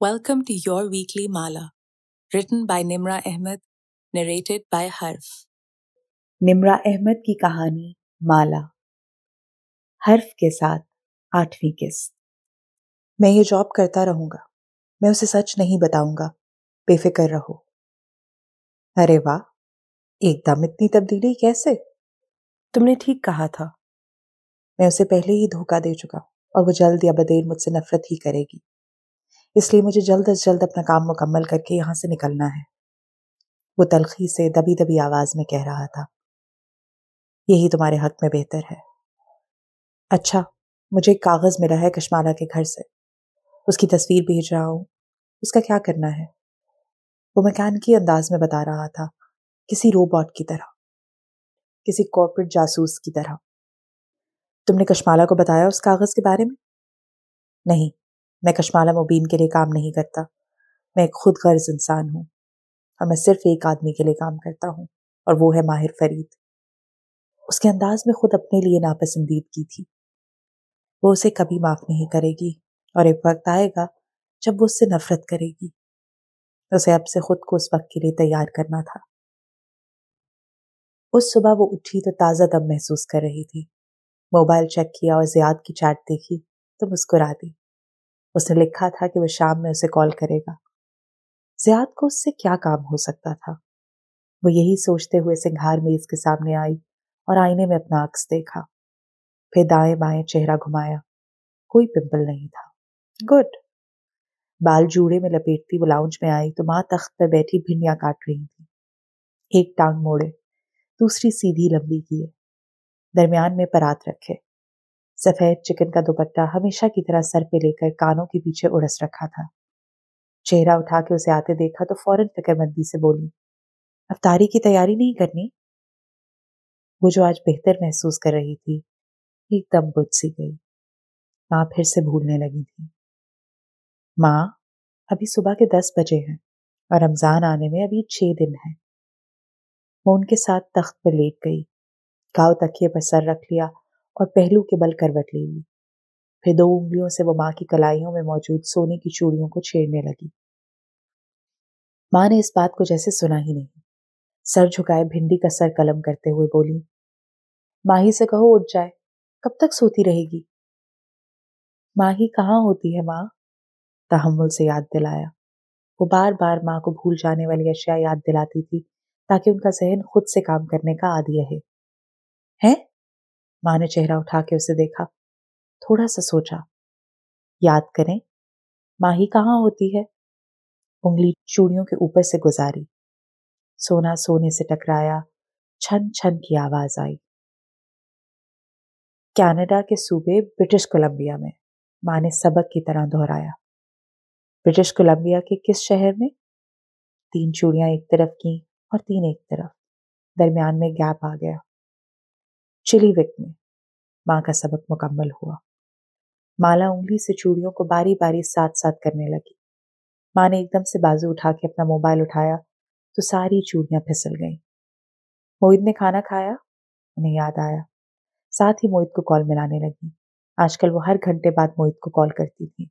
Welcome to your weekly Mala, written by Nimra Ahmed, narrated by Harf. Nimra Ahmad की कहानी माला, हर्फ के साथ 8वीं किस्त। मैं ये जॉब करता रहूंगा, मैं उसे सच नहीं बताऊंगा, बेफिक्र रहो। अरे वाह, एकदम इतनी तब्दीली कैसे? तुमने ठीक कहा था, मैं उसे पहले ही धोखा दे चुका और वो जल्द या बदेर मुझसे नफरत ही करेगी, इसलिए मुझे जल्द अज जल्द अपना काम मुकम्मल करके यहाँ से निकलना है। वो तलखी से दबी दबी आवाज में कह रहा था, यही तुम्हारे हक में बेहतर है। अच्छा, मुझे एक कागज मिला है कशमाला के घर से, उसकी तस्वीर भेज रहा हूँ, उसका क्या करना है? वो मैकेनिकी अंदाज में बता रहा था, किसी रोबोट की तरह, किसी कॉर्पोरेट जासूस की तरह। तुमने कशमाला को बताया उस कागज के बारे में? नहीं, मैं कशमाला मुबीन के लिए काम नहीं करता। मैं एक खुद गर्ज इंसान हूँ और मैं सिर्फ एक आदमी के लिए काम करता हूँ, और वो है माहिर फरीद। उसके अंदाज में खुद अपने लिए नापसंदीदगी थी। वो उसे कभी माफ नहीं करेगी और एक वक्त आएगा जब वो उससे नफरत करेगी। उसे अब से खुद को उस वक्त के लिए तैयार करना था। उस सुबह वो उठी तो ताज़ा दम महसूस कर रही थी। मोबाइल चेक किया और ज़ियाद की चैट देखी तो मुस्कुरा दी। उसने लिखा था कि वो शाम में उसे कॉल करेगा। ज़ियाद को उससे क्या काम हो सकता था? वो यही सोचते हुए सिंघार मेज के सामने आई और आईने में अपना अक्स देखा। फिर दाएं बाएं चेहरा घुमाया, कोई पिंपल नहीं था। गुड। बाल जूड़े में लपेटती वो लाउंज में आई तो माँ तख्त पर बैठी भिंडियां काट रही थी। एक टांग मोड़े, दूसरी सीधी लंबी किए, दरमियान में परात रखे। सफेद चिकन का दुपट्टा हमेशा की तरह सर पे लेकर कानों के पीछे उड़स रखा था। चेहरा उठा के उसे आते देखा तो फौरन फिक्रमंदी से बोली, अफ्तारी की तैयारी नहीं करनी? वो जो आज बेहतर महसूस कर रही थी, एकदम बुझ सी गई। माँ फिर से भूलने लगी थी। माँ, अभी सुबह के 10 बजे हैं और रमजान आने में अभी 6 दिन हैं। वो उनके साथ तख्त पर लेट गई, घाव तकिए पर सर रख लिया और पहलू के बल करवट ले ली। फिर 2 उंगलियों से वो माँ की कलाइयों में मौजूद सोने की चूड़ियों को छेड़ने लगी। माँ ने इस बात को जैसे सुना ही नहीं। सर झुकाए भिंडी का सर कलम करते हुए बोली, माही से कहो उठ जाए, कब तक सोती रहेगी? माही कहाँ होती है माँ? तहम्मुल से याद दिलाया। वो बार बार माँ को भूल जाने वाली अशिया याद दिलाती थी ताकि उनका जहन खुद से काम करने का आदी रहे। हैं? माँ ने चेहरा उठा के उसे देखा, थोड़ा सा सोचा। याद करें, माही कहाँ होती है? उंगली चूड़ियों के ऊपर से गुजारी। सोना सोने से टकराया, छन छन की आवाज आई। कनाडा के सूबे ब्रिटिश कोलंबिया में, माँ ने सबक की तरह दोहराया। ब्रिटिश कोलंबिया के किस शहर में? 3 चूड़ियां एक तरफ की और 3 एक तरफ, दरमियान में गैप आ गया। चिलीविक में। माँ का सबक मुकम्मल हुआ। माला उंगली से चूड़ियों को बारी बारी साथ साथ करने लगी। माँ ने एकदम से बाजू उठा के अपना मोबाइल उठाया तो सारी चूड़ियां फिसल गईं। मोहित ने खाना खाया? उन्हें याद आया। साथ ही मोहित को कॉल मिलाने लगी। आजकल वो हर घंटे बाद मोहित को कॉल करती थी।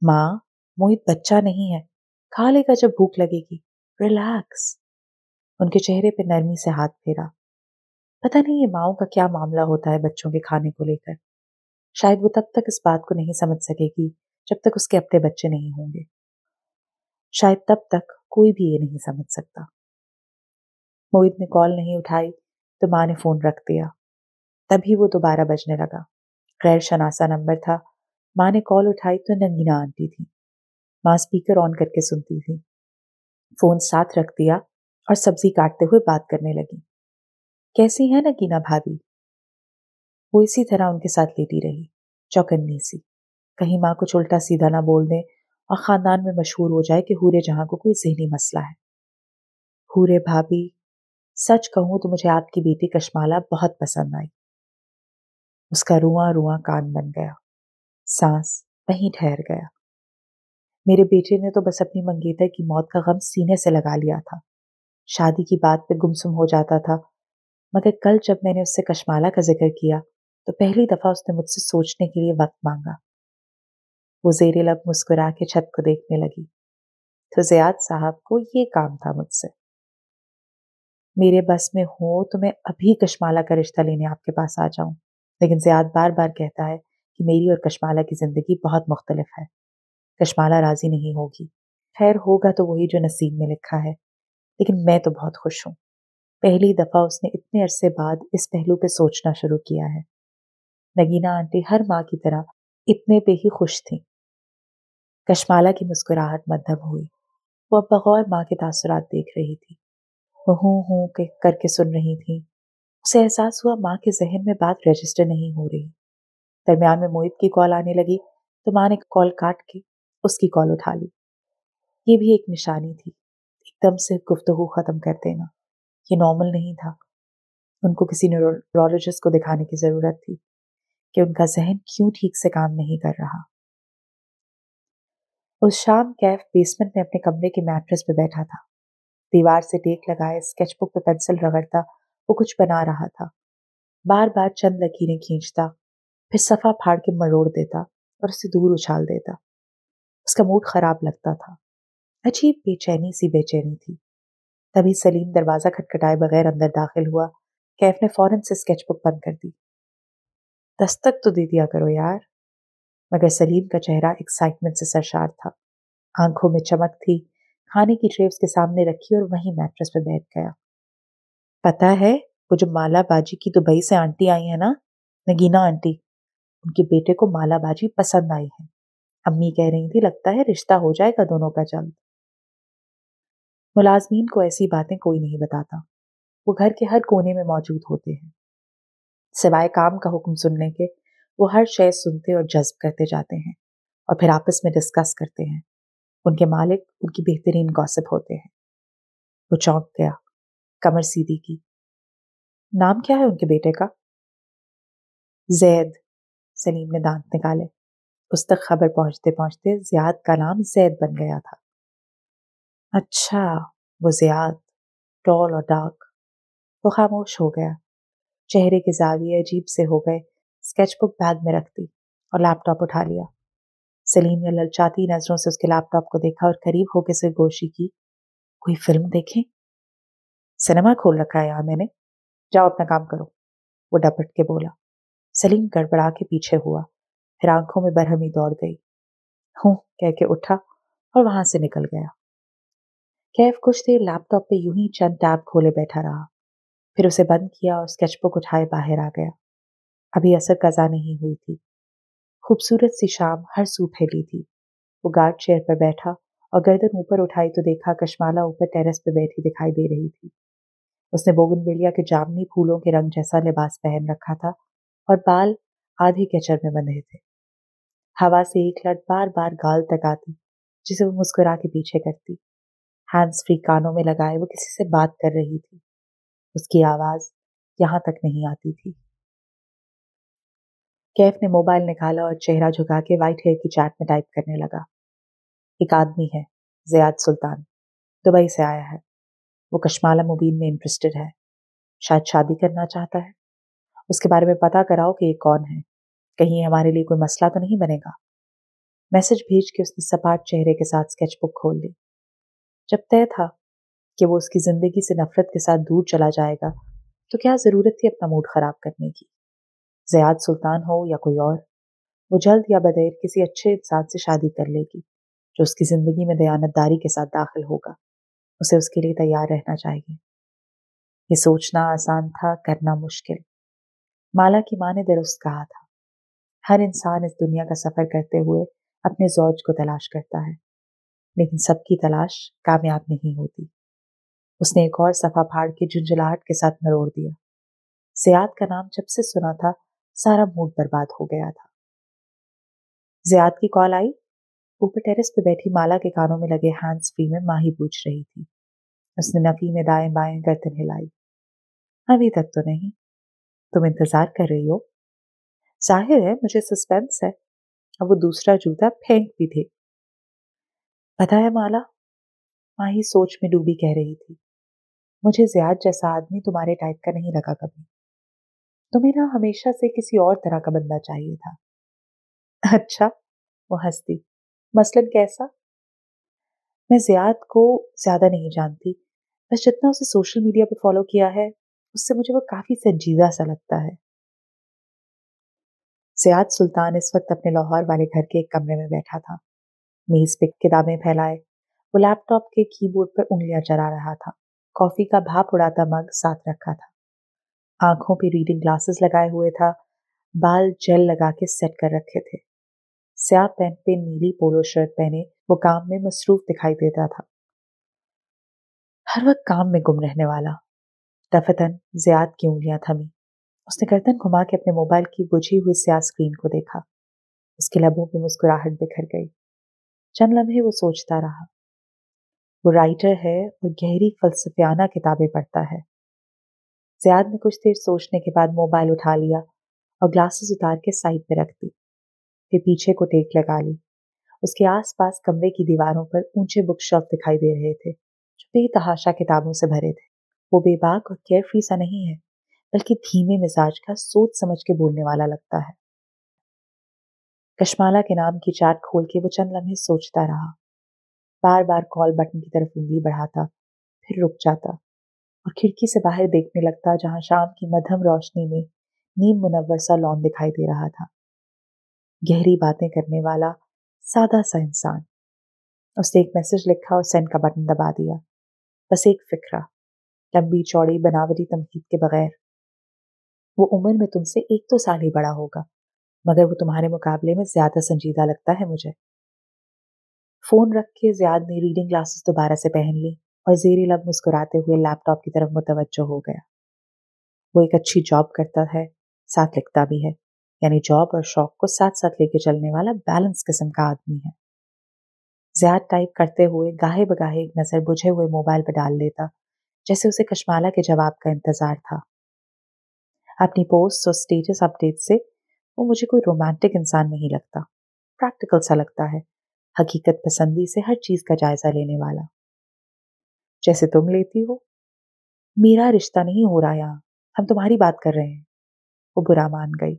माँ, मोहित बच्चा नहीं है, खा लेगा जब भूख लगेगी, रिलैक्स। उनके चेहरे पे नरमी से हाथ फेरा। पता नहीं ये माँओं का क्या मामला होता है बच्चों के खाने को लेकर। शायद वो तब तक इस बात को नहीं समझ सकेगी जब तक उसके अपने बच्चे नहीं होंगे। शायद तब तक कोई भी ये नहीं समझ सकता। मोहित ने कॉल नहीं उठाई तो माँ ने फोन रख दिया। तभी वो दोबारा बजने लगा। गैर शनासा नंबर था। माँ ने कॉल उठाई तो नगीना आंटी थी। माँ स्पीकर ऑन करके सुनती थी। फोन साथ रख दिया और सब्जी काटते हुए बात करने लगी। कैसी है नगीना भाभी? वो इसी तरह उनके साथ लेटी रही, चौकन्नी सी, कहीं माँ कुछ उल्टा सीधा ना बोल दे और खानदान में मशहूर हो जाए कि हूरे जहां को कोई ज़हनी मसला है। हूरे भाभी, सच कहूं तो मुझे आपकी बेटी कशमाला बहुत पसंद आई। उसका रुआं रुआं कान बन गया, सांस वहीं ठहर गया। मेरे बेटे ने तो बस अपनी मंगेतर की मौत का गम सीने से लगा लिया था। शादी की बात पे गुमसुम हो जाता था, मगर कल जब मैंने उससे कशमाला का जिक्र किया तो पहली दफा उसने मुझसे सोचने के लिए वक्त मांगा। वो ज़ेरे लब मुस्कुरा के छत को देखने लगी। तो ज़ियाद साहब को ये काम था मुझसे। मेरे बस में हो तो मैं अभी कशमाला का रिश्ता लेने आपके पास आ जाऊं, लेकिन ज़ियाद बार बार कहता है कि मेरी और कशमाला की जिंदगी बहुत मुख्तलिफ है। कशमाला राजी नहीं होगी। खैर होगा तो वही जो नसीब में लिखा है, लेकिन मैं तो बहुत खुश हूं। पहली दफा उसने इतने अरसे बाद इस पहलू पे सोचना शुरू किया है। नगीना आंटी हर माँ की तरह इतने पे ही खुश थी। कशमाला की मुस्कुराहट मध्यम हुई। वो अब बगौर माँ के तासुरात देख रही थी। वो हूं करके सुन रही थी। उसे एहसास हुआ माँ के जहन में बात रजिस्टर नहीं हो रही। दरमियान में मोहित की कॉल आने लगी तो माँ ने कॉल काट के उसकी कॉल उठा ली। ये भी एक निशानी थी, एकदम से गुफ्तगू खत्म कर देना। ये नॉर्मल नहीं था। उनको किसी न्यूरोलॉजिस्ट को दिखाने की जरूरत थी कि उनका जहन क्यों ठीक से काम नहीं कर रहा। उस शाम कैफ बेसमेंट में अपने कमरे के मैट्रेस पे बैठा था। दीवार से टेक लगाए स्केचबुक पे पेंसिल रगड़ता वो कुछ बना रहा था। बार बार चंद लकीरें खींचता, फिर सफा फाड़ के मरोड़ देता और उसे दूर उछाल देता। उसका मूड खराब लगता था। अजीब बेचैनी सी बेचैनी थी। तभी सलीम दरवाजा खटखटाए बगैर अंदर दाखिल हुआ। कैफ ने फौरन से स्केचबुक बंद कर दी। दस्तक तो दे दिया करो यार। मगर सलीम का चेहरा एक्साइटमेंट से सरशार था। आंखों में चमक थी। खाने की ट्रे उसके सामने रखी और वहीं मैट्रेस पे बैठ गया। पता है, वो जो माला बाजी की दुबई से आंटी आई है ना, नगीना आंटी, उनके बेटे को माला बाजी पसंद आई है। अम्मी कह रही थी लगता है रिश्ता हो जाएगा दोनों का जल्द। मुलाजमीन को ऐसी बातें कोई नहीं बताता। वो घर के हर कोने में मौजूद होते हैं। सिवाय काम का हुक्म सुनने के वो हर शय सुनते और जज्ब करते जाते हैं और फिर आपस में डिस्कस करते हैं। उनके मालिक उनकी बेहतरीन गॉसिप होते हैं। वो चौंक गया, कमर सीधी की। नाम क्या है उनके बेटे का? जैद। सलीम ने दांत निकाले। उस तक खबर पहुंचते पहुंचते जियाद का नाम जैद बन गया था। अच्छा, वो जियाद, टॉल और डार्क। वो खामोश हो गया। चेहरे के जाविये अजीब से हो गए। स्केचबुक बैग में रख दी और लैपटॉप उठा लिया। सलीम ने ललचाती नजरों से उसके लैपटॉप को देखा और करीब होकर से गोशी की। कोई फिल्म देखें? सिनेमा खोल रखा है यहाँ मैंने। जाओ अपना काम करो, वो डपट के बोला। सलीम गड़बड़ा के पीछे हुआ, फिर आंखों में बरहमी दौड़ गई। हूं कह के उठा और वहां से निकल गया। कैफ कुछ देर लैपटॉप पे यूं ही चंद टैब खोले बैठा रहा, फिर उसे बंद किया और स्केचबुक उठाए बाहर आ गया। अभी असर कज़ा नहीं हुई थी। खूबसूरत सी शाम हर सू फैली थी। वो गार्ड चेयर पर बैठा और गर्दन ऊपर उठाई तो देखा कशमाला ऊपर टेरेस पे बैठी दिखाई दे रही थी। उसने बोगनवेलिया के जामनी फूलों के रंग जैसा लिबास पहन रखा था और बाल आधे केचर में बंधे थे। हवा से एक लट बार बार गाल तक आती, जिसे वो मुस्कुरा के पीछे करती। हैंड्स फ्री कानों में लगाए वो किसी से बात कर रही थी। उसकी आवाज यहां तक नहीं आती थी। कैफ ने मोबाइल निकाला और चेहरा झुका के व्हाइट हेयर की चैट में टाइप करने लगा। एक आदमी है, ज़ियाद सुल्तान, दुबई से आया है। वो कशमाला मुबीन में इंटरेस्टेड है, शायद शादी करना चाहता है। उसके बारे में पता कराओ कि ये कौन है, कहीं ये हमारे लिए कोई मसला तो नहीं बनेगा। मैसेज भेज के उसने सपाट चेहरे के साथ स्केचबुक खोल ली। जब तय था कि वो उसकी जिंदगी से नफरत के साथ दूर चला जाएगा, तो क्या जरूरत थी अपना मूड खराब करने की। ज़ियाद सुल्तान हो या कोई और, वो जल्द या बदेर किसी अच्छे इंसान से शादी कर लेगी जो उसकी जिंदगी में दयानतदारी के साथ दाखिल होगा। उसे उसके लिए तैयार रहना चाहिए। ये सोचना आसान था, करना मुश्किल। माला की माँ ने दुरुस्त कहा था, हर इंसान इस दुनिया का सफर करते हुए अपने ज़ौज को तलाश करता है, लेकिन सबकी तलाश कामयाब नहीं होती। उसने एक और सफा फाड़ के झुंझलाहट के साथ मरोड़ दिया। ज़ियाद का नाम जब से सुना था सारा मूड बर्बाद हो गया था। ज़ियाद की कॉल आई। ऊपर टेरेस पे बैठी माला के कानों में लगे हैंड्स फ्री में माही पूछ रही थी। उसने नफी में दाएं बाएं गर्दन हिलाई। अभी तक तो नहीं। तुम इंतजार कर रही हो? जाहिर है मुझे सस्पेंस है। अब वो दूसरा जूता फेंक भी थे। पता है माला, माही सोच में डूबी कह रही थी, मुझे ज़ियाद जैसा आदमी तुम्हारे टाइप का नहीं लगा कभी। तुम्हें ना हमेशा से किसी और तरह का बंदा चाहिए था। अच्छा, वो हंसती। मसलन कैसा? मैं ज़ियाद को ज़्यादा नहीं जानती, बस जितना उसे सोशल मीडिया पे फॉलो किया है उससे मुझे वो काफ़ी संजीदा सा लगता है। ज़ियाद सुल्तान इस वक्त अपने लाहौर वाले घर के एक कमरे में बैठा था। मेज पे किताबें फैलाए वो लैपटॉप के कीबोर्ड पर उंगलियां चला रहा था। कॉफी का भाप उड़ाता मग साथ रखा था। आंखों पे रीडिंग ग्लासेस लगाए हुए था। बाल जेल लगा के सेट कर रखे थे। स्याह पैंट पे नीली पोलो शर्ट पहने वो काम में मसरूफ दिखाई देता था। हर वक्त काम में गुम रहने वाला। दफतन ज़ियाद की उंगलियां थमी। उसने गर्दन घुमा के अपने मोबाइल की बुझी हुई स्याह स्क्रीन को देखा। उसके लबों पे मुस्कुराहट बिखर गई। चंद लम्हे वो सोचता रहा। वो राइटर है और गहरी फलसफियाना किताबें पढ़ता है। ज़ियाद ने कुछ देर सोचने के बाद मोबाइल उठा लिया और ग्लासेस उतार के साइड पे रख दी। फिर पीछे को टेक लगा ली। उसके आसपास कमरे की दीवारों पर ऊंचे बुक शेल्फ दिखाई दे रहे थे जो बेतहाशा किताबों से भरे थे। वो बेबाक और केयरफ्री सा नहीं है, बल्कि धीमे मिजाज का, सोच समझ के बोलने वाला लगता है। कशमाला के नाम की चैट खोल के वो चंद लम्हे सोचता रहा। बार बार कॉल बटन की तरफ उंगली बढ़ाता, फिर रुक जाता और खिड़की से बाहर देखने लगता जहां शाम की मध्यम रोशनी में नीम मुनव्वर सा लॉन दिखाई दे रहा था। गहरी बातें करने वाला सादा सा इंसान। उसने एक मैसेज लिखा और सेंड का बटन दबा दिया। बस एक फिक्रा, लंबी चौड़ी बनावटी तमहीद के बगैर। वो उम्र में तुमसे 1-2 साल ही बड़ा होगा, मगर वो तुम्हारे मुकाबले में ज्यादा संजीदा लगता है मुझे। फोन रख के ज़ियाद ने रीडिंग ग्लासेस दोबारा से पहन ली और ज़ेरे लब मुस्कुराते हुए लैपटॉप की तरफ मुतवज्जो हो गया। वो एक अच्छी जॉब करता है, साथ लिखता भी है, यानी जॉब और शौक को साथ साथ लेके चलने वाला बैलेंस किस्म का आदमी है। ज़ियाद टाइप करते हुए गाहे बगाहे एक नज़र बुझे हुए मोबाइल पर डाल लेता, जैसे उसे कशमाला के जवाब का इंतजार था। अपनी पोस्ट और स्टेटस अपडेट से वो मुझे कोई रोमांटिक इंसान नहीं लगता, प्रैक्टिकल सा लगता है, हकीकत पसंदी से हर चीज का जायजा लेने वाला, जैसे तुम लेती हो। मेरा रिश्ता नहीं हो रहा यहाँ, हम तुम्हारी बात कर रहे हैं। वो बुरा मान गई।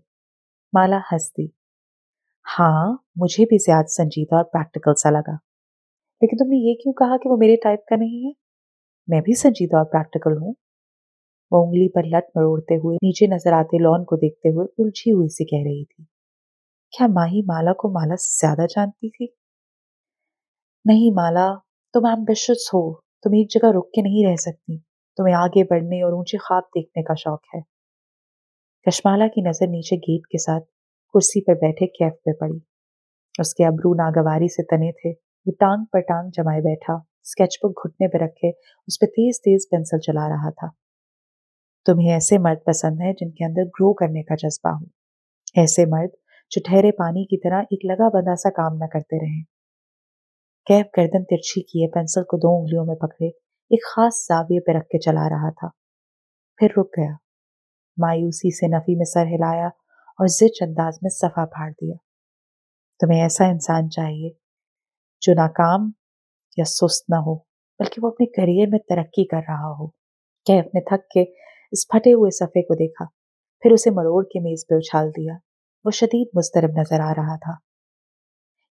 माला हंस दी। हाँ, मुझे भी ज्यादा संजीदा और प्रैक्टिकल सा लगा, लेकिन तुमने ये क्यों कहा कि वो मेरे टाइप का नहीं है? मैं भी संजीदा और प्रैक्टिकल हूँ। वो उंगली पर लट मरोड़ते हुए नीचे नजर आते लॉन को देखते हुए उलझी हुई सी कह रही थी। क्या माही माला को माला से ज्यादा जानती थी? नहीं माला, तुम एम्बिशियस हो, तुम एक जगह रुक के नहीं रह सकती, तुम्हें आगे बढ़ने और ऊंचे ख्वाब देखने का शौक है। कशमाला की नजर नीचे गेट के साथ कुर्सी पर बैठे कैफ पे पड़ी। उसके अब्रू नागवारी से तने थे। वो टांग पर टांग जमाए बैठा, स्केचबुक घुटने पर रखे उस पर तेज तेज पेंसिल चला रहा था। तुम्हें ऐसे मर्द पसंद है जिनके अंदर ग्रो करने का जज्बा हो, ऐसे मर्द जो ठहरे पानी की तरह एक लगा बंधा सा काम न करते रहें। कैफ गर्दन तिरछी किए पेंसिल को 2 उंगलियों में पकड़े एक खास जाविये पे रख के चला रहा था। फिर रुक गया, मायूसी से नफी में सर हिलाया और जिच अंदाज में सफा फाड़ दिया। तुम्हें ऐसा इंसान चाहिए जो नाकाम या सुस्त ना हो, बल्कि वो अपने करियर में तरक्की कर रहा हो। कैफ ने थक के इस फटे हुए सफ़े को देखा, फिर उसे मरोड़ के मेज पे उछाल दिया। वो शदीद मुस्तरब नजर आ रहा था।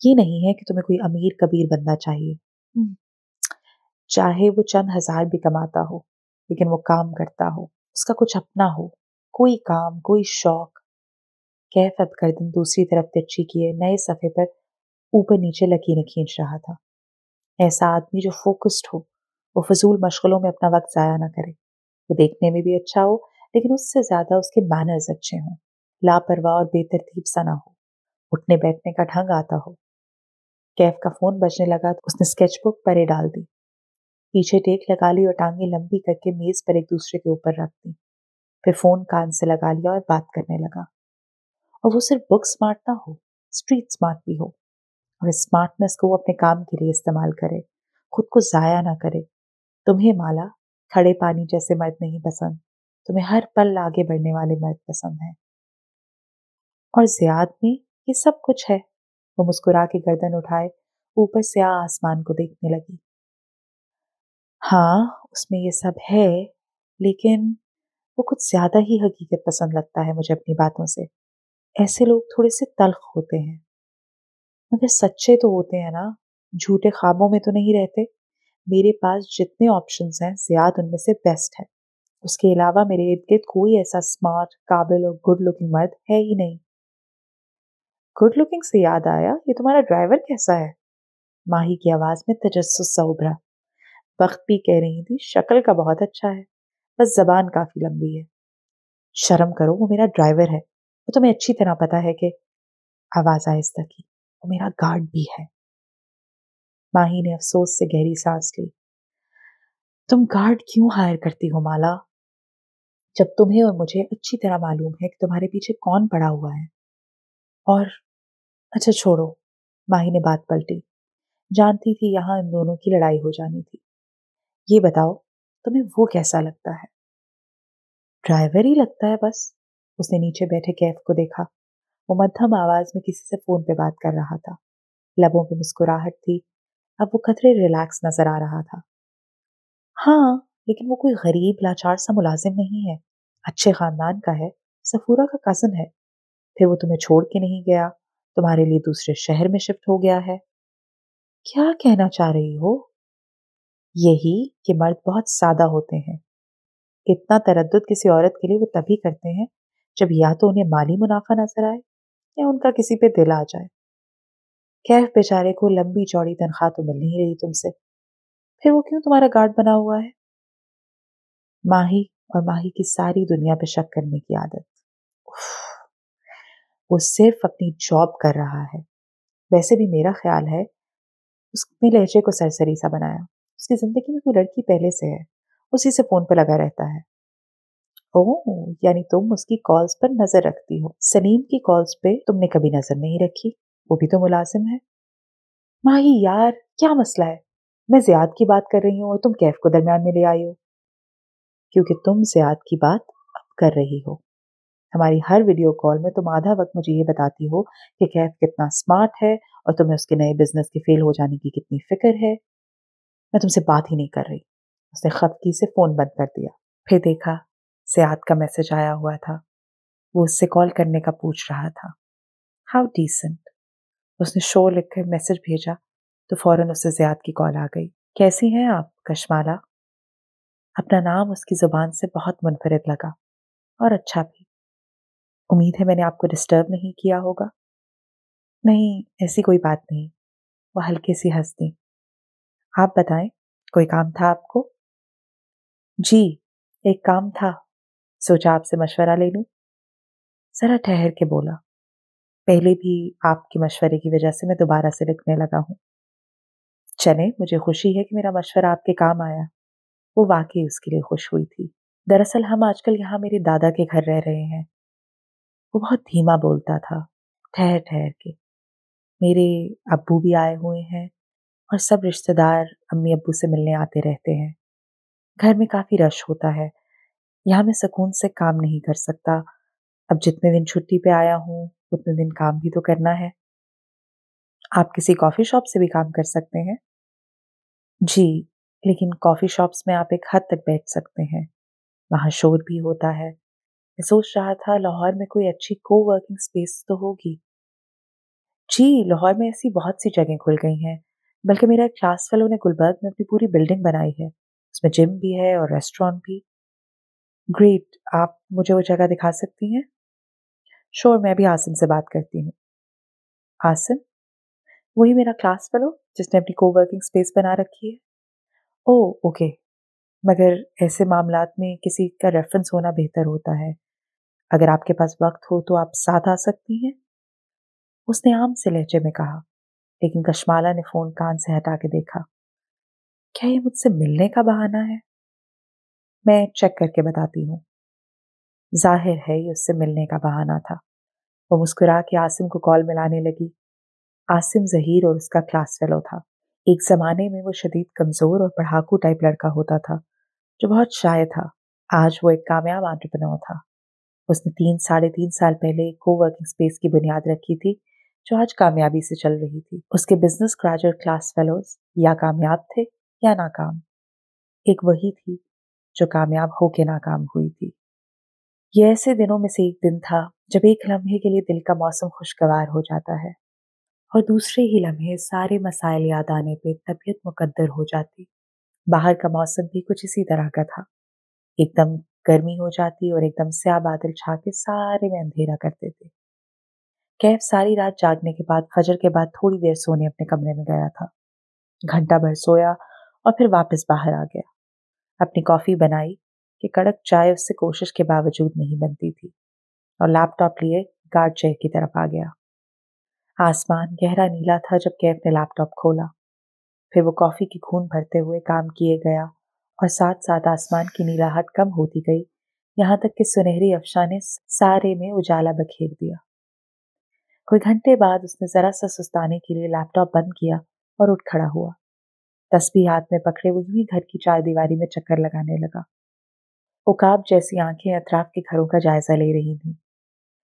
ये नहीं है कि तुम्हें कोई अमीर कबीर बनना चाहिए, चाहे वो चंद हजार भी कमाता हो, लेकिन वो काम करता हो, उसका कुछ अपना हो, कोई काम, कोई शौक। कैफ अब गर्दन दूसरी तरफ तिरछी किए नए सफ़े पर ऊपर नीचे लकीरें खींच रहा था। ऐसा आदमी जो फोकस्ड हो, वो फजूल मशगलों में अपना वक्त जाया ना करे। वो देखने में भी अच्छा हो, लेकिन उससे ज्यादा उसके मैनर्स अच्छे हों, लापरवाह और बेतरतीब सा ना हो, उठने बैठने का ढंग आता हो। कैफ का फोन बजने लगा तो उसने स्केचबुक परे डाल दी, पीछे टेक लगा ली और टांगे लंबी करके मेज पर एक दूसरे के ऊपर रख दी। फिर फोन कान से लगा लिया और बात करने लगा। और वो सिर्फ बुक स्मार्ट ना हो, स्ट्रीट स्मार्ट भी हो, और इस स्मार्टनेस को वो अपने काम के लिए इस्तेमाल करे, खुद को जाया ना करे। तुम्हें माला खड़े पानी जैसे मर्द नहीं पसंद, तुम्हें हर पल आगे बढ़ने वाले मर्द पसंद है। और ज़ियाद में ये सब कुछ है। वो मुस्कुरा के गर्दन उठाए ऊपर से आसमान को देखने लगी। हाँ, उसमें ये सब है, लेकिन वो कुछ ज्यादा ही हकीकत पसंद लगता है मुझे अपनी बातों से। ऐसे लोग थोड़े से तल्ख होते हैं। मगर सच्चे तो होते हैं ना, झूठे ख्वाबों में तो नहीं रहते। मेरे पास जितने ऑप्शंस हैं ज़ियाद उनमें से बेस्ट है। उसके अलावा मेरे इर्द गिर्द कोई ऐसा स्मार्ट, काबिल और गुड लुकिंग मर्द है ही नहीं। गुड लुकिंग से याद आया, ये तुम्हारा ड्राइवर कैसा है? माही की आवाज में तजस्सुस सा उभरा। बख्त भी कह रही थी शक्ल का बहुत अच्छा है, बस जबान काफी लंबी है। शर्म करो, वो मेरा ड्राइवर है। वो तुम्हें अच्छी तरह पता है कि, आवाज आहिस्ता की, वो मेरा गार्ड भी है। माही ने अफसोस से गहरी सांस ली। तुम गार्ड क्यों हायर करती हो माला, जब तुम्हें और मुझे अच्छी तरह मालूम है कि तुम्हारे पीछे कौन पड़ा हुआ है? और अच्छा छोड़ो, माही ने बात पलटी। जानती थी यहां इन दोनों की लड़ाई हो जानी थी। ये बताओ, तुम्हें वो कैसा लगता है? ड्राइवर ही लगता है बस। उसने नीचे बैठे कैफ को देखा। वो मध्यम आवाज में किसी से फोन पे बात कर रहा था। लबों पे मुस्कुराहट थी। अब वो खतरे रिलैक्स नजर आ रहा था। हाँ, लेकिन वो कोई गरीब लाचार सा मुलाजिम नहीं है। अच्छे खानदान का है। सफूरा का कजन है। फिर वो तुम्हें छोड़ के नहीं गया, तुम्हारे लिए दूसरे शहर में शिफ्ट हो गया है। क्या कहना चाह रही हो? यही कि मर्द बहुत सादा होते हैं। इतना तरद्दुद किसी औरत के लिए वो तभी करते हैं जब या तो उन्हें माली मुनाफा नजर आए या उनका किसी पे दिल आ जाए। कैफ बेचारे को लंबी चौड़ी तनख्वाह तो मिल नहीं रही तुमसे, फिर वो क्यों तुम्हारा गार्ड बना हुआ है? माही और माही की सारी दुनिया पे शक करने की आदत। उफ, वो सिर्फ अपनी जॉब कर रहा है। वैसे भी मेरा ख्याल है उसने लहजे को सरसरी सा बनाया। उसकी जिंदगी में कोई लड़की पहले से है, उसी से फोन पे लगा रहता है। ओह, यानी तुम उसकी कॉल्स पर नजर रखती हो। सलीम की कॉल्स पे तुमने कभी नजर नहीं रखी? वो भी तो मुलाजिम है। माही यार, क्या मसला है? मैं जियाद की बात कर रही हूँ और तुम कैफ को दरमियान में ले आई हो। क्योंकि तुम जियाद की बात अब कर रही हो। हमारी हर वीडियो कॉल में तुम आधा वक्त मुझे ये बताती हो कि कैफ कितना स्मार्ट है और तुम्हें उसके नए बिजनेस के फेल हो जाने की कितनी फिक्र है। मैं तुमसे बात ही नहीं कर रही। उसने खफकी से फोन बंद कर दिया। फिर देखा, जियाद का मैसेज आया हुआ था। वो उससे कॉल करने का पूछ रहा था। How decent. उसने शो लिखकर मैसेज भेजा तो फौरन उससे जियाद की कॉल आ गई। कैसी हैं आप कशमाला? अपना नाम उसकी जुबान से बहुत मुनफरिद लगा और अच्छा भी। उम्मीद है मैंने आपको डिस्टर्ब नहीं किया होगा। नहीं, ऐसी कोई बात नहीं। वो हल्के सी हंस दी। आप बताएं, कोई काम था आपको? जी, एक काम था, सोचा आपसे मशवरा ले लूं। जरा ठहर के बोला। पहले भी आपके मशवरे की वजह से मैं दोबारा से लिखने लगा हूं। चले, मुझे खुशी है कि मेरा मशवरा आपके काम आया। वो वाकई उसके लिए खुश हुई थी। दरअसल हम आजकल यहाँ मेरे दादा के घर रह रहे हैं। वो बहुत धीमा बोलता था, ठहर ठहर के। मेरे अब्बू भी आए हुए हैं और सब रिश्तेदार अम्मी अब्बू से मिलने आते रहते हैं। घर में काफी रश होता है। यहाँ मैं सुकून से काम नहीं कर सकता। अब जितने दिन छुट्टी पे आया हूँ उतने दिन काम भी तो करना है। आप किसी कॉफी शॉप से भी काम कर सकते हैं। जी, लेकिन कॉफी शॉप्स में आप एक हद तक बैठ सकते हैं, वहां शोर भी होता है। मैं सोच रहा था लाहौर में कोई अच्छी को वर्किंग स्पेस तो होगी। जी, लाहौर में ऐसी बहुत सी जगह खुल गई हैं। बल्कि मेरा एक क्लास फेलो ने गुलबर्ग में अपनी पूरी बिल्डिंग बनाई है। उसमें जिम भी है और रेस्टोरेंट भी। ग्रेट, आप मुझे वो जगह दिखा सकती हैं? श्योर, मैं भी आसिम से बात करती हूँ। आसिम? वही मेरा क्लास फेलो जिसने अपनी को वर्किंग स्पेस बना रखी है। ओह, ओके। मगर ऐसे मामलात में किसी का रेफरेंस होना बेहतर होता है। अगर आपके पास वक्त हो तो आप साथ आ सकती हैं? उसने आम से लहजे में कहा। लेकिन कशमाला ने फोन कान से हटा के देखा। क्या ये मुझसे मिलने का बहाना है? मैं चेक करके बताती हूँ। जाहिर है ये उससे मिलने का बहाना था। वो मुस्कुरा के आसिम को कॉल मिलाने लगी। आसिम जहीर और उसका क्लास फेलो था। एक जमाने में वो शदीद कमजोर और पढ़ाकू टाइप लड़का होता था जो बहुत शाय था। आज वो एक कामयाब एंटरप्रेन्योर था। उसने 3 साढ़े 3 साल पहले एक को वर्किंग स्पेस की बुनियाद रखी थी जो आज कामयाबी से चल रही थी। उसके बिजनेस ग्रेजुएट क्लास फेलोज या कामयाब थे या नाकाम। एक वही थी जो कामयाब होके नाकाम हुई थी। ये ऐसे दिनों में से एक दिन था जब एक लम्हे के लिए दिल का मौसम खुशगवार हो जाता है। और दूसरे ही लम्हे सारे मसाइल याद आने पे तबीयत मुकद्दर हो जाती। बाहर का मौसम भी कुछ इसी तरह का था। एकदम गर्मी हो जाती और एकदम स्याह बादल छा के सारे में अंधेरा कर देते। कैफ सारी रात जागने के बाद फजर के बाद थोड़ी देर सोने अपने कमरे में गया था। घंटा भर सोया और फिर वापस बाहर आ गया। अपनी कॉफी बनाई कि कड़क चाय उससे कोशिश के बावजूद नहीं बनती थी, और लैपटॉप लिए गार्ड चेयर की तरफ आ गया। आसमान गहरा नीला था जब कैफ ने लैपटॉप खोला। फिर वो कॉफी की खून भरते हुए काम किए गया और साथ साथ आसमान की नीलाहट कम होती गई, यहाँ तक कि सुनहरी अफशां ने सारे में उजाला बखेर दिया। कोई घंटे बाद उसने जरा सा सुस्ताने के लिए लैपटॉप बंद किया और उठ खड़ा हुआ। तस्बीह हाथ में पकड़े वो यूं ही घर की चारदीवारी में चक्कर लगाने लगा। उकाब जैसी आंखें अतराफ के घरों का जायजा ले रही थीं।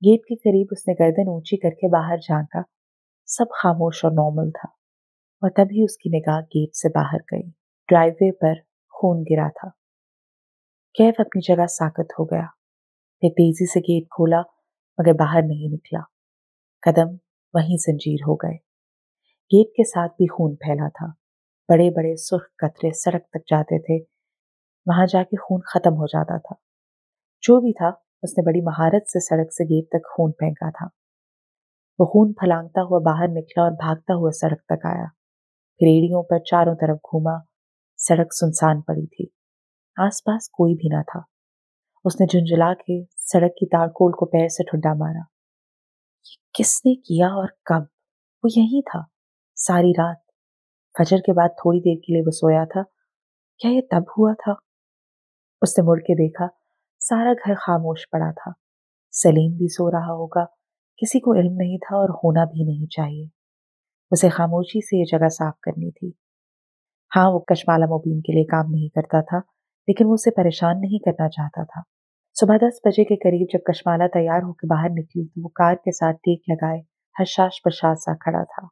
गेट के करीब उसने गर्दन ऊंची करके बाहर झांका। सब खामोश और नॉर्मल था, और तभी उसकी निगाह गेट से बाहर गई। ड्राइववे पर खून गिरा था। कैफ अपनी जगह साकत हो गया। फिर तेजी से गेट खोला, मगर बाहर नहीं निकला। कदम वहीं जंजीर हो गए। गेट के साथ भी खून फैला था। बड़े बड़े सुर्ख कतरे सड़क तक जाते थे। वहां जाके खून खत्म हो जाता था। जो भी था, उसने बड़ी महारत से सड़क से गेट तक खून फेंका था। वो खून फलांगता हुआ बाहर निकला और भागता हुआ सड़क तक आया। फिर एड़ियों पर चारों तरफ घूमा। सड़क सुनसान पड़ी थी। आसपास कोई भी ना था। उसने झुंझुला के सड़क की तारकोल को पैर से ठुड्डा मारा। ये किसने किया और कब? वो यहीं था सारी रात। फजर के बाद थोड़ी देर के लिए वो सोया था। क्या ये तब हुआ था? उसने मुड़ के देखा, सारा घर खामोश पड़ा था। सलीम भी सो रहा होगा। किसी को इल्म नहीं था और होना भी नहीं चाहिए। उसे खामोशी से ये जगह साफ करनी थी। हाँ, वो कशमाला मुबीन के लिए काम नहीं करता था, लेकिन वो उसे परेशान नहीं करना चाहता था। सुबह 10 बजे के करीब जब कशमाला तैयार होकर बाहर निकली तो वो कार के साथ टेक लगाए हशाश बशाश सा खड़ा था।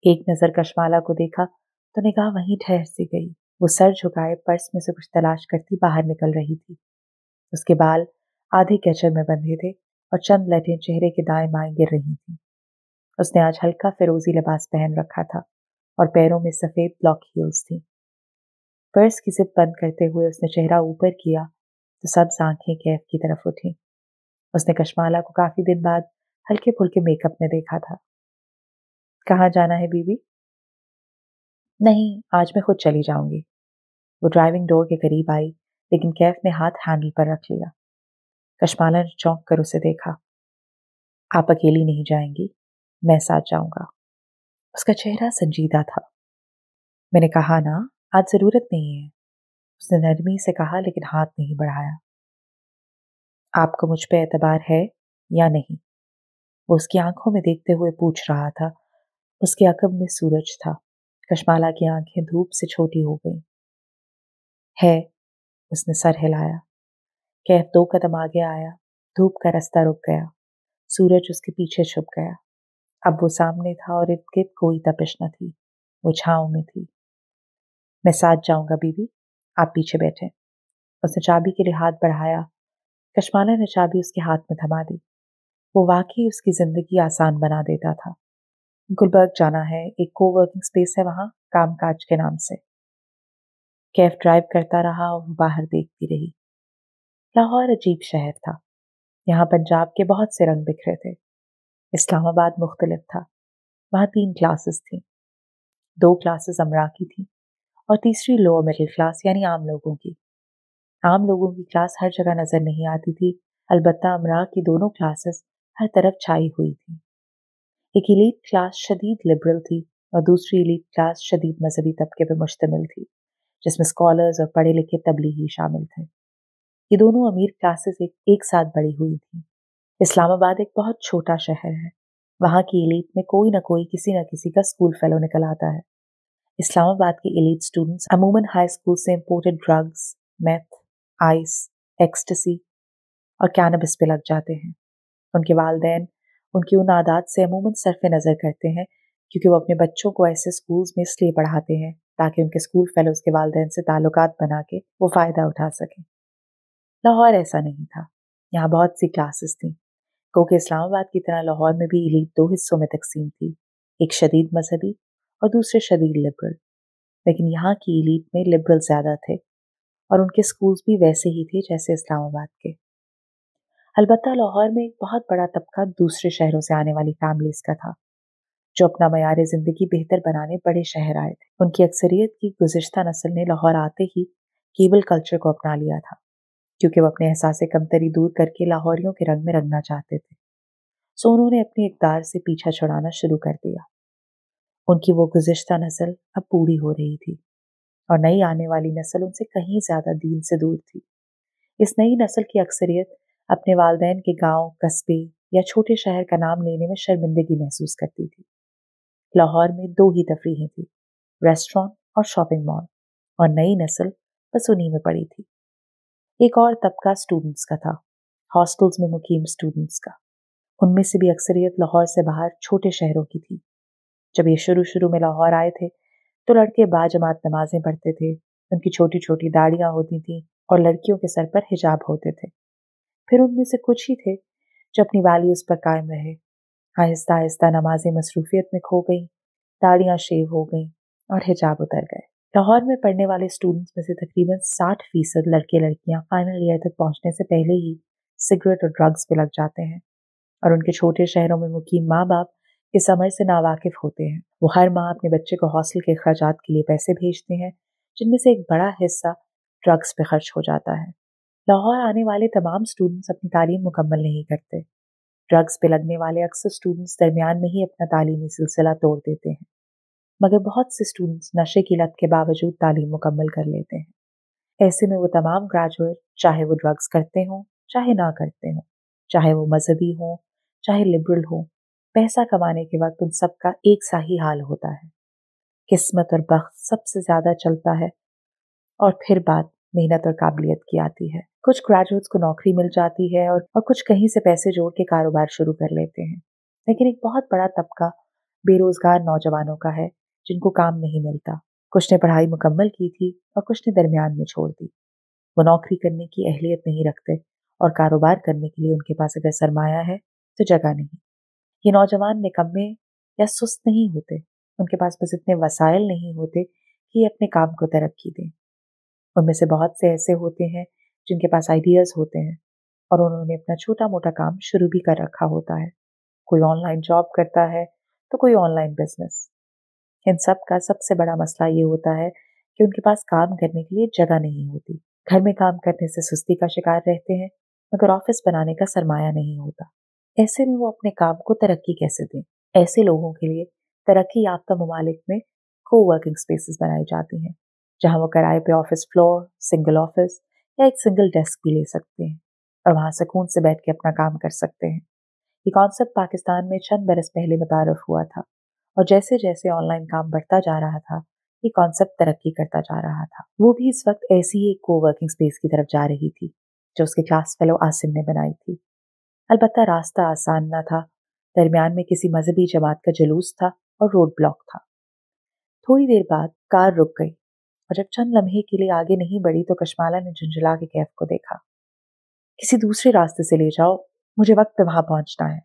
एक नजर कशमाला को देखा तो निगाह वहीं ठहर सी गई। वो सर झुकाए पर्स में से कुछ तलाश करती बाहर निकल रही थी। उसके बाल आधे कैचर में बंधे थे और चंद लटें चेहरे के दाएं बाएं गिर रही थी। उसने आज हल्का फिरोजी लिबास पहन रखा था और पैरों में सफेद ब्लॉक हील्स थी। पर्स की जिप बंद करते हुए उसने चेहरा ऊपर किया तो सब्ज आंखें कैफ की तरफ उठी। उसने कशमाला को काफी दिन बाद हल्के फुल्के मेकअप में देखा था। कहाँ जाना है बीबी? नहीं, आज मैं खुद चली जाऊंगी। वो ड्राइविंग डोर के करीब आई, लेकिन कैफ ने हाथ हैंडल पर रख लिया। कशमाला ने चौंक कर उसे देखा। आप अकेली नहीं जाएंगी, मैं साथ जाऊंगा। उसका चेहरा संजीदा था। मैंने कहा ना, आज जरूरत नहीं है, उसने नरमी से कहा, लेकिन हाथ नहीं बढ़ाया। आपको मुझ पे एतबार है या नहीं? वो उसकी आंखों में देखते हुए पूछ रहा था। उसके अकब में सूरज था। कशमाला की आंखें धूप से छोटी हो गईं। है, उसने सर हिलाया। कैफ 2 कदम आगे आया। धूप का रास्ता रुक गया। सूरज उसके पीछे छुप गया। अब वो सामने था और इर्द गिर्द कोई तपिश न थी। वो छांव में थी। मैं साथ जाऊंगा बीबी, आप पीछे बैठे। उसने चाबी के लिए हाथ बढ़ाया। कशमाला ने चाबी उसके हाथ में थमा दी। वो वाकई उसकी जिंदगी आसान बना देता था। गुलबर्ग जाना है, एक कोवर्किंग स्पेस है वहां, काम काज के नाम से। कैफ ड्राइव करता रहा और वो बाहर देखती रही। लाहौर अजीब शहर था। यहाँ पंजाब के बहुत से रंग बिखरे थे। इस्लामाबाद मुख्तलिफ था। वहाँ 3 क्लासेस थी। 2 क्लासेस अमरा की थी और तीसरी लोअर मिडिल क्लास यानी आम लोगों की। आम लोगों की क्लास हर जगह नजर नहीं आती थी, अलबत्ता अमरा की दोनों क्लासेस हर तरफ छाई हुई थी। एक इलीट क्लास शदीद लिबरल थी और दूसरी इलीट क्लास शदीद मजहबी तबके पर मुश्तमिल थी, जिसमें स्कॉलर्स और पढ़े लिखे तबलीगी शामिल थे। ये दोनों अमीर क्लासेस एक साथ बड़ी हुई थी। इस्लामाबाद एक बहुत छोटा शहर है। वहाँ की एलीट में कोई ना कोई किसी न किसी का स्कूल फेलो निकल आता है। इस्लामाबाद के एलीट स्टूडेंट्स अमूमन हाई स्कूल से imported drugs, meth, ice, ecstasy और कैनबिस पे लग जाते हैं। उनके वालिदैन उनकी उन आदत से अमूमन सरफ़े नज़र करते हैं, क्योंकि वो अपने बच्चों को ऐसे स्कूल्स में इसलिए पढ़ाते हैं ताकि उनके स्कूल फेलोज के वालिदैन से ताल्लुकात बना के वो फ़ायदा उठा सकें। लाहौर ऐसा नहीं था। यहाँ बहुत सी क्लासेस थीं। क्योंकि इस्लामाबाद की तरह लाहौर में भी एलीट 2 हिस्सों में तकसीम थी। एक शदीद मजहबी और दूसरे शदीद लिबरल। लेकिन यहाँ की एलीट में लिबरल ज्यादा थे और उनके स्कूल्स भी वैसे ही थे जैसे इस्लामाबाद के। अलबत्ता लाहौर में एक बहुत बड़ा तबका दूसरे शहरों से आने वाली फैमिलीज का था, जो अपना मयार जिंदगी बेहतर बनाने बड़े शहर आए थे। उनकी अक्सरियत की गुज़िश्ता नस्ल ने लाहौर आते ही केबल कल्चर को अपना लिया था, क्योंकि वो अपने एहसास कमतरी दूर करके लाहौरियों के रंग में रंगना चाहते थे। सो उन्होंने अपनी इक़्तिदार से पीछा छुड़ाना शुरू कर दिया। उनकी वो गुज़िश्ता नस्ल अब बूढ़ी हो रही थी और नई आने वाली नस्ल उनसे कहीं ज्यादा दीन से दूर थी। इस नई नस्ल की अक्सरियत अपने वालिदैन के गांव, कस्बे या छोटे शहर का नाम लेने में शर्मिंदगी महसूस करती थी। लाहौर में दो ही तफरीहें थी, रेस्टोरेंट और शॉपिंग मॉल, और नई नस्ल बस उन्हीं में पड़ी थी। एक और तबका स्टूडेंट्स का था, हॉस्टल्स में मुकीम स्टूडेंट्स का। उनमें से भी अक्सरियत लाहौर से बाहर छोटे शहरों की थी। जब ये शुरू में लाहौर आए थे तो लड़के बाजमात नमाजें पढ़ते थे, उनकी छोटी छोटी दाढ़ियां होती थीं और लड़कियों के सर पर हिजाब होते थे। फिर उनमें से कुछ ही थे जो अपनी वैल्यूज पर कायम रहे। आहिस्ता आहिस्ता नमाजें मसरूफियत में खो गई, दाढ़ियां शेव हो गई और हिजाब उतर गए। लाहौर में पढ़ने वाले स्टूडेंट्स में से तकरीबन 60% लड़के लड़कियां फाइनल ईयर तक पहुंचने से पहले ही सिगरेट और ड्रग्स पे लग जाते हैं, और उनके छोटे शहरों में मुकीम माँ बाप इस अमर से नावाकिफ होते हैं। वो हर माह अपने बच्चे को हॉस्टल के अखराजात के लिए पैसे भेजते हैं, जिनमें से एक बड़ा हिस्सा ड्रग्स पे खर्च हो जाता है। लाहौर आने वाले तमाम स्टूडेंट्स अपनी तालीम मुकम्मल नहीं करते। ड्रग्स पे लगने वाले अक्सर स्टूडेंट्स दरमियान में ही अपना तालीमी सिलसिला तोड़ देते हैं, मगर बहुत से स्टूडेंट्स नशे की लत के बावजूद तालीम मुकम्मल कर लेते हैं। ऐसे में वो तमाम ग्रेजुएट, चाहे वो ड्रग्स करते हों चाहे ना करते हों, चाहे वो मजहबी हों चाहे लिबरल हों, पैसा कमाने के वक्त उन सबका एक सा ही हाल होता है। किस्मत और बख्त सबसे ज्यादा चलता है और फिर बात मेहनत और काबिलियत की आती है। कुछ ग्रेजुएट्स को नौकरी मिल जाती है और कुछ कहीं से पैसे जोड़ के कारोबार शुरू कर लेते हैं, लेकिन एक बहुत बड़ा तबका बेरोजगार नौजवानों का है जिनको काम नहीं मिलता। कुछ ने पढ़ाई मुकम्मल की थी और कुछ ने दरमियान में छोड़ दी। वो नौकरी करने की अहलियत नहीं रखते और कारोबार करने के लिए उनके पास अगर सरमाया है तो जगह नहीं। ये नौजवान निकम्मे या सुस्त नहीं होते, उनके पास बस इतने वसाइल नहीं होते कि अपने काम को तरक्की दें। उनमें से बहुत से ऐसे होते हैं जिनके पास आइडियाज होते हैं और उन्होंने अपना छोटा मोटा काम शुरू भी कर रखा होता है। कोई ऑनलाइन जॉब करता है तो कोई ऑनलाइन बिजनेस। इन सब का सबसे बड़ा मसला ये होता है कि उनके पास काम करने के लिए जगह नहीं होती। घर में काम करने से सुस्ती का शिकार रहते हैं, मगर ऑफिस बनाने का सरमाया नहीं होता। ऐसे में वो अपने काम को तरक्की कैसे दें? ऐसे लोगों के लिए तरक्की याफ्ता ममालिक में को वर्किंग स्पेसेस बनाई जाती हैं, जहां वो किराए पे ऑफिस फ्लोर, सिंगल ऑफिस या एक सिंगल डेस्क भी ले सकते हैं और वहां सुकून से बैठ के अपना काम कर सकते हैं। ये कॉन्सेप्ट पाकिस्तान में चंद बरस पहले मुतारफ हुआ था और जैसे जैसे ऑनलाइन काम बढ़ता जा रहा था, ये कॉन्सेप्ट तरक्की करता जा रहा था। वो भी इस वक्त ऐसी ही एक को वर्किंग स्पेस की तरफ जा रही थी जो उसके क्लास फेलो आसिम ने बनाई थी। अलबत्ता रास्ता आसान न था। दरमियान में किसी मजहबी जमात का जुलूस था और रोड ब्लॉक था। थोड़ी देर बाद कार रुक गई और जब चंद लम्हे के लिए आगे नहीं बढ़ी तो कशमाला ने झुंझला के कैफ को देखा। किसी दूसरे रास्ते से ले जाओ, मुझे वक्त पे वहां पहुंचना है।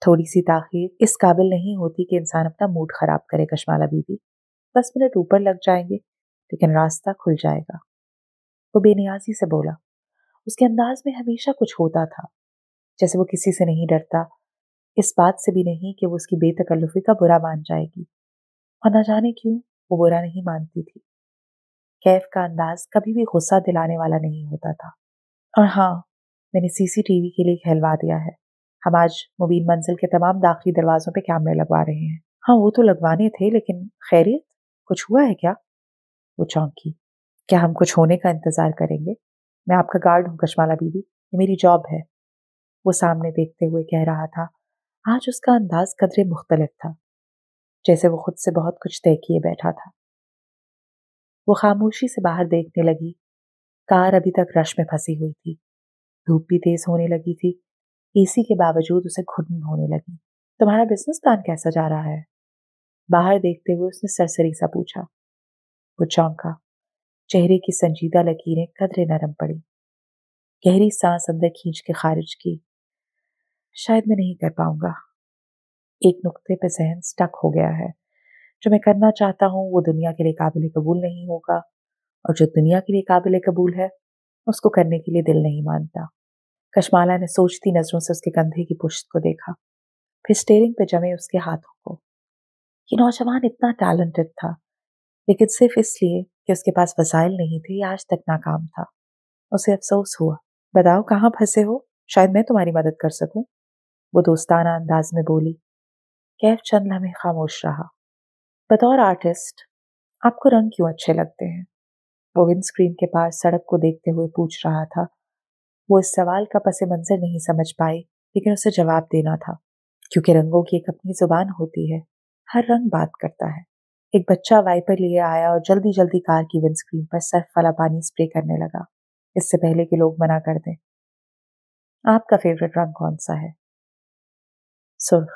थोड़ी सी ताखीर इस काबिल नहीं होती कि इंसान अपना मूड खराब करे कशमाला बीबी। 10 मिनट ऊपर लग जाएंगे लेकिन रास्ता खुल जाएगा। वो बेनियाजी से बोला। उसके अंदाज में हमेशा कुछ होता था, जैसे वो किसी से नहीं डरता, इस बात से भी नहीं कि वो उसकी बेतकल्लुफी का बुरा मान जाएगी, और न जाने क्यों वो बुरा नहीं मानती थी। कैफ का अंदाज कभी भी गुस्सा दिलाने वाला नहीं होता था। और हाँ, मैंने सीसीटीवी के लिए कहलवा दिया है। हम आज मुबीन मंजिल के तमाम दाखिली दरवाजों पे कैमरे लगवा रहे हैं। हाँ, वो तो लगवाने थे, लेकिन खैरियत कुछ हुआ है क्या? वो चौंकी। क्या हम कुछ होने का इंतजार करेंगे? मैं आपका गार्ड हूँ कशमाला बीबी, ये मेरी जॉब है। वो सामने देखते हुए कह रहा था। आज उसका अंदाज कदरे मुख्तलिफ था, जैसे वो खुद से बहुत कुछ तय किए बैठा था। वो खामोशी से बाहर देखने लगी। कार अभी तक रश में फंसी हुई थी। धूप भी तेज होने लगी थी। एसी के बावजूद उसे घुटन होने लगी। तुम्हारा बिजनेस प्लान कैसा जा रहा है? बाहर देखते हुए उसने सरसरी सा पूछा। वो चौंका। चेहरे की संजीदा लकीरें कदरे नरम पड़ी। गहरी सांस अंदर खींच के खारिज की। शायद मैं नहीं कर पाऊंगा। एक नुक्ते पे जहन स्टक हो गया है। जो मैं करना चाहता हूँ वो दुनिया के लिए काबिल कबूल नहीं होगा, और जो दुनिया के लिए काबिल कबूल है उसको करने के लिए दिल नहीं मानता। कशमाला ने सोचती नजरों से उसके कंधे की पुश्त को देखा, फिर स्टीयरिंग पे जमे उसके हाथों को। ये नौजवान इतना टैलेंटेड था, लेकिन सिर्फ इसलिए कि उसके पास वसाइल नहीं थे, ये आज तक नाकाम था। उसे अफसोस हुआ। बताओ कहाँ फंसे हो, शायद मैं तुम्हारी मदद कर सकूं, वो दोस्ताना अंदाज में बोली। कैफ चंद लम्हे खामोश रहा। बतौर आर्टिस्ट आपको रंग क्यों अच्छे लगते हैं, वो विंड स्क्रीन के पास सड़क को देखते हुए पूछ रहा था। वो इस सवाल का पसे मंजर नहीं समझ पाई, लेकिन उसे जवाब देना था, क्योंकि रंगों की एक अपनी जुबान होती है। हर रंग बात करता है। एक बच्चा वाइपर लिए आया और जल्दी जल्दी कार की विंडस्क्रीन पर सर्फ वाला पानी स्प्रे करने लगा, इससे पहले कि लोग मना कर दें। आपका फेवरेट रंग कौन सा है? सुर्ख।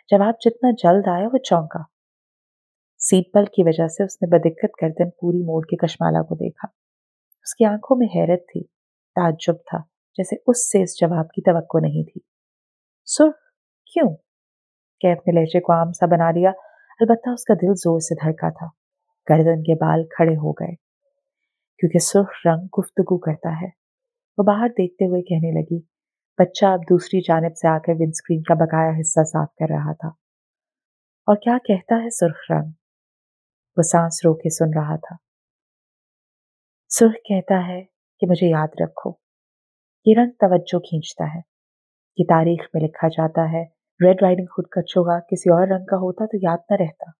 जवाब जितना जल्द आया वो चौंका। सीट बेल्ट की वजह से उसने बदिक्कत गर्दन पूरी मोड़ के कशमाला को देखा। उसकी आंखों में हैरत थी, ताज्जुब था, जैसे उससे इस जवाब की तवक्को नहीं थी। सुर्ख क्यों? कैफ ने लहजे को आम सा बना लिया, अलबत्ता उसका दिल जोर से धड़का था। गर्दन के बाल खड़े हो गए। क्योंकि सुर्ख रंग गुफ्तगू करता है। वो बाहर देखते हुए कहने लगी। बच्चा अब दूसरी जानिब से आकर विंडस्क्रीन का बकाया हिस्सा साफ कर रहा था। और क्या कहता है सुर्ख रंग? वो सांस रोके सुन रहा था। सुर्ख कहता है कि मुझे याद रखो। ये रंग तवज्जो खींचता है। ये तारीख में लिखा जाता है, रेड राइडिंग हुड का चोगा किसी और रंग का होता तो याद न रहता।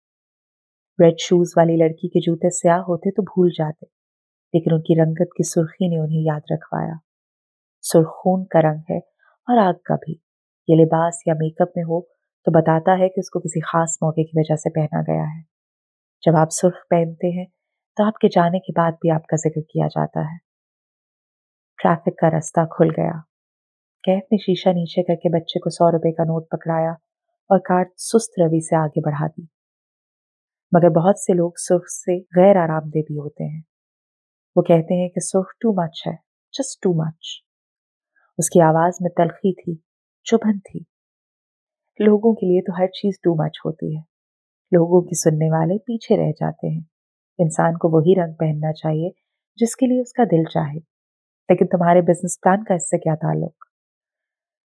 रेड शूज वाली लड़की के जूते स्याह होते तो भूल जाते, लेकिन उनकी रंगत की सुर्खी ने उन्हें याद रखवाया। सुर्ख खून का रंग है और आग का भी। ये लिबास या मेकअप में हो तो बताता है कि उसको किसी खास मौके की वजह से पहना गया है। जब आप सुर्ख पहनते हैं तो आपके जाने के बाद भी आपका जिक्र किया जाता है। ट्रैफिक का रास्ता खुल गया। कैफ ने शीशा नीचे करके बच्चे को 100 रुपए का नोट पकड़ाया और कार सुस्त रवि से आगे बढ़ा दी। मगर बहुत से लोग सुर्ख से गैर आरामदेह भी होते हैं। वो कहते हैं कि सुर्ख टू मच है, जस्ट टू मच। उसकी आवाज में तलखी थी, चुभन थी। लोगों के लिए तो हर चीज टू मच होती है। लोगों की सुनने वाले पीछे रह जाते हैं। इंसान को वही रंग पहनना चाहिए जिसके लिए उसका दिल चाहे। लेकिन तुम्हारे बिजनेस प्लान का इससे क्या ताल्लुक?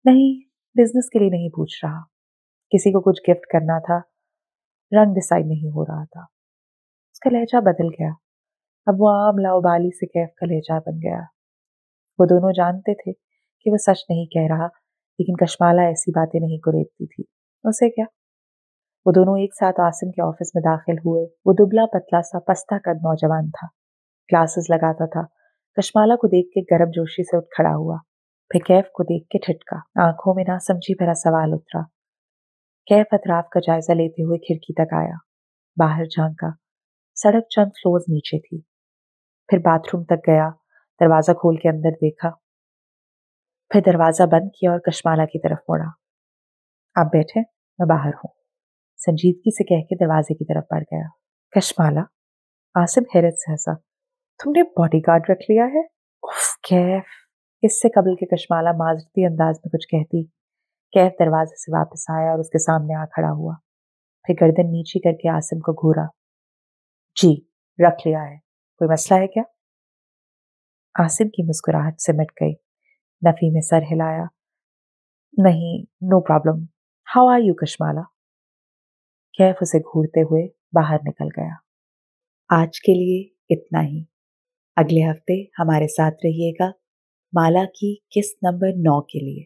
नहीं, बिजनेस के लिए नहीं पूछ रहा। किसी को कुछ गिफ्ट करना था, रंग डिसाइड नहीं हो रहा था। उसका लहजा बदल गया। अब वो आम लाउबाली से कैफ का लहजा बन गया। वो दोनों जानते थे कि वो सच नहीं कह रहा, लेकिन कशमाला ऐसी बातें नहीं कुरेदती थी। उसे क्या? वो दोनों एक साथ आसिम के ऑफिस में दाखिल हुए। वो दुबला पतला सा पस्ता कद नौजवान था, ग्लासेस लगाता था। कशमाला को देख के गर्मजोशी से उठ खड़ा हुआ, फिर कैफ को देख के ठिठका। आंखों में नासमझी भरा सवाल उतरा। कैफ अतराफ का जायजा लेते हुए खिड़की तक आया, बाहर झांका। सड़क चंद फ्लोर्स नीचे थी। फिर बाथरूम तक गया, दरवाजा खोल के अंदर देखा, फिर दरवाजा बंद किया और कशमाला की तरफ मुड़ा। आप बैठे, मैं बाहर हूं, संजीदगी से कह के दरवाजे की तरफ बढ़ गया। कशमाला? आसिम हैरत से हंसा। तुमने बॉडीगार्ड रख लिया है? उफ कैफ। इससे कबल के कशमाला माजरती अंदाज में कुछ कहती, कैफ दरवाजे से वापस आया और उसके सामने आ खड़ा हुआ। फिर गर्दन नीचे करके आसिम को घूरा। जी, रख लिया है। कोई मसला है क्या? आसिम की मुस्कुराहट सिमट गई। नफी में सर हिलाया। नहीं, no problem. How are you Kashmala? Kaif उसे घूरते हुए बाहर निकल गया। आज के लिए इतना ही। अगले हफ्ते हमारे साथ रहिएगा माला की किस्त नंबर 9 के लिए।